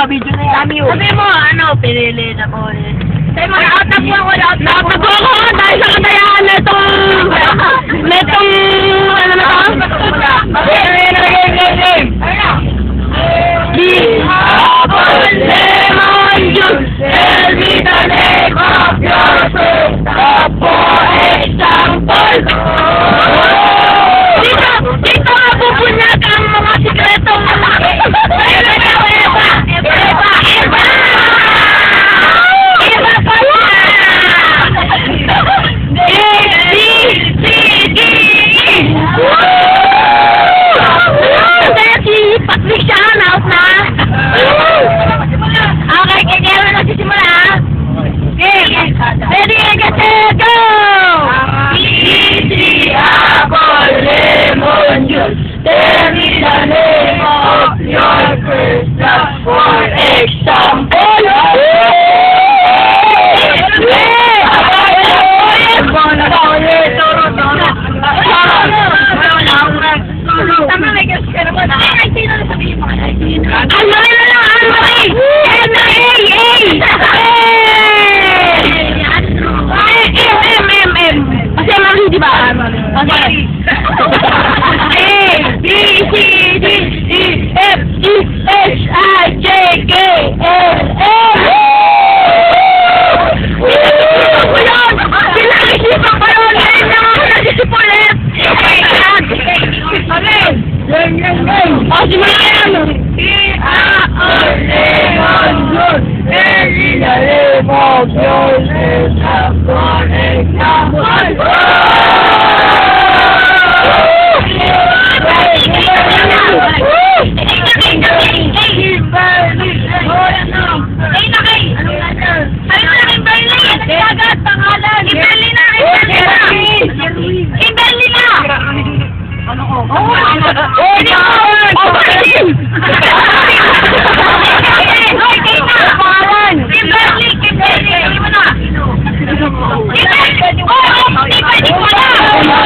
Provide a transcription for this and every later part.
video na yan. Sabi mo, ano, pinili na ko eh. Sabi mo, nakatagpo ako. Nakatagpo ako dahil sa katayaan na itong, ano na to? Apple lemon juice, tell me the name of your first love for example. Dito nga bubunyag ang mga sikretong Eva pala! Kaya si Patrick siya, out na. Okay, kaya na nagsisimula. Okay, ready, get set, go! Easy apple lemon juice. Tell me the name of your first love for example.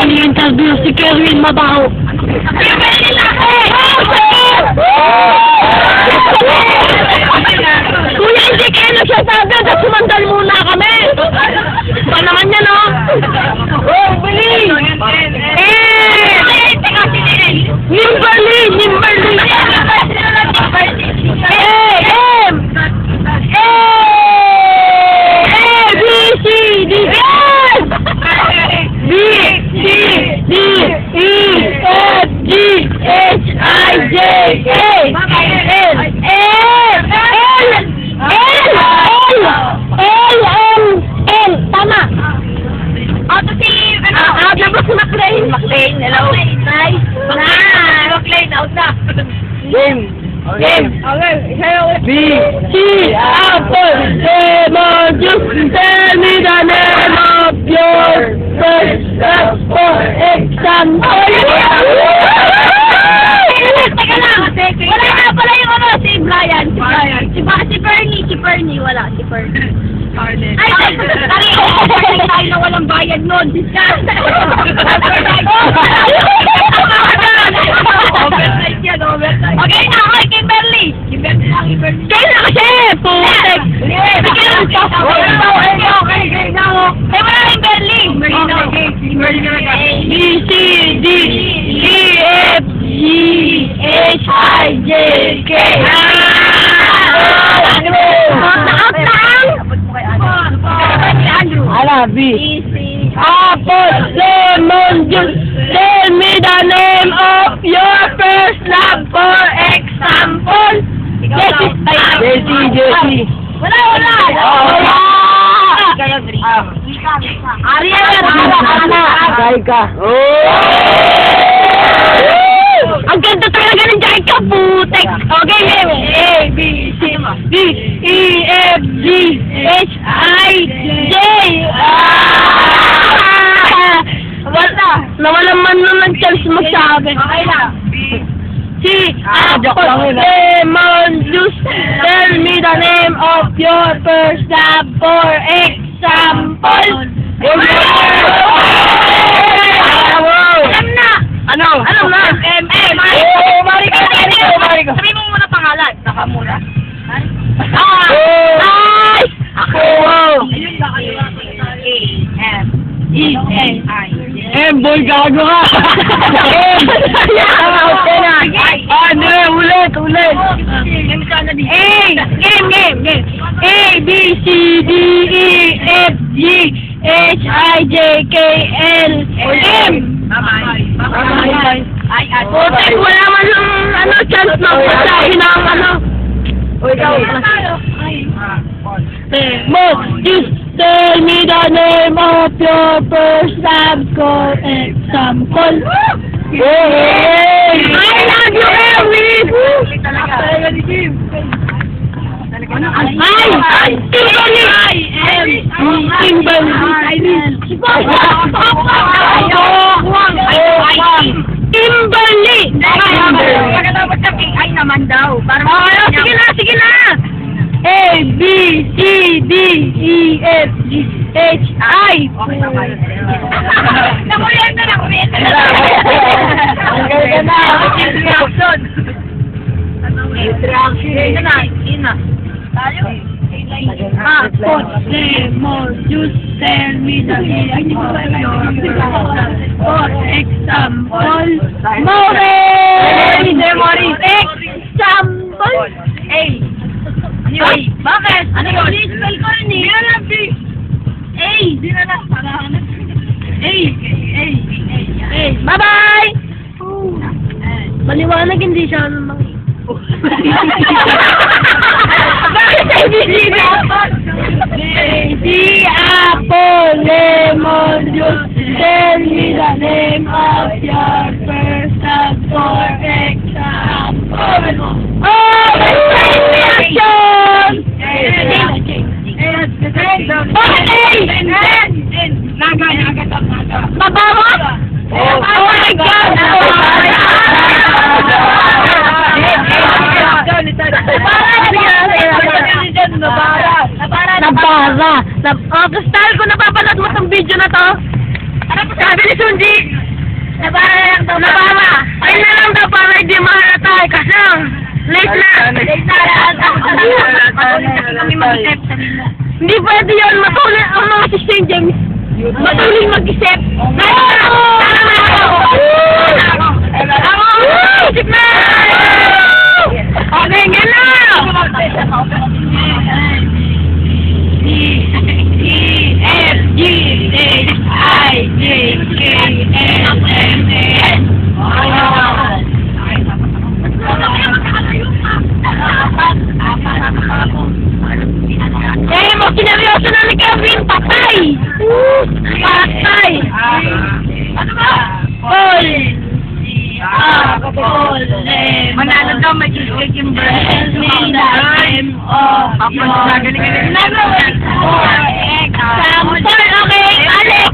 Interview si Kerwin Mabaho. Kuya, hindi kayo nagsasabi. Sumandal muna kami. Pa naman yan, no? Bili! Nimberly! Nimberly! McLean, hello. Nice. McLean, out na. Game. Okay, hello. B, C, apple, lemon juice. Tell me the name of your first love for example. Teka lang. Wala na pala yung ano, si Brian. Si Bernie, wala. Si Bernie. Ay, tayo na walang bayad nun. Discount. Overnight yan, overnight. Okay na, okay, Kimberly. Kaya na kasi, putek. Okay, na ako. Eh, wala Kimberly. B, C, D, E, F, G, H, I, J, K. B. Apple lemon juice. Tell me the name of your first love for example. Jessie. Wala. Jaika. Ang ganda talaga ng Jaika, putek. Okay, A, B, C, D, E, F, G, H, I, J. Nawalan man nun ng chance magsabi. Okay na. C, apple, lemon juice. Tell me the name of your first love for example. Alam na. Ano? Alam na. Mariko. Sabi mo muna pangalan. Nakamura. Samboy, gago ka! Out ka na! Ano, ulit! Game! A, B, C, D, E, F, G, H, I, J, K, L, M! Bye-bye. Putik, wala man yung chance na pasahin ang Just tell me the name of your first example. I love you, Elvis! Kimberly! Ay naman daw. Sige na! A, B, C, D, E, F, G, H, I. Nakuryente na. Ang ganda na. Just tell me the name of for example. Example. Anyway, bakit? Ano yun? Spell ko yun eh. Meron B. A. Di na lang. A. Bye-bye! Maliwanag hindi siya namang... Bakit ABC The apple, lemon juice. Tell me the name of your first and for example. Oh, reaction! Mabawa? Oh my God! Nabara. Gusto ko napapanood mo tong video na to. Sabi ni Sunji, nabara lang daw. Nabara. Ayun na lang daw para hindi mahalata. Kasi late na. Hindi pwede yun. Matuloy ang mga si St. James. Matuloy mag-isip. Okay, nga na! F, G, H, I, J, K, L, M, N. Eh, mo sineryoso na ni Kevin, patay! Patay! Ano ba? Paul! Manalo daw, may cheesecake yung bread. Tell me the name of your example. Okay, Alex!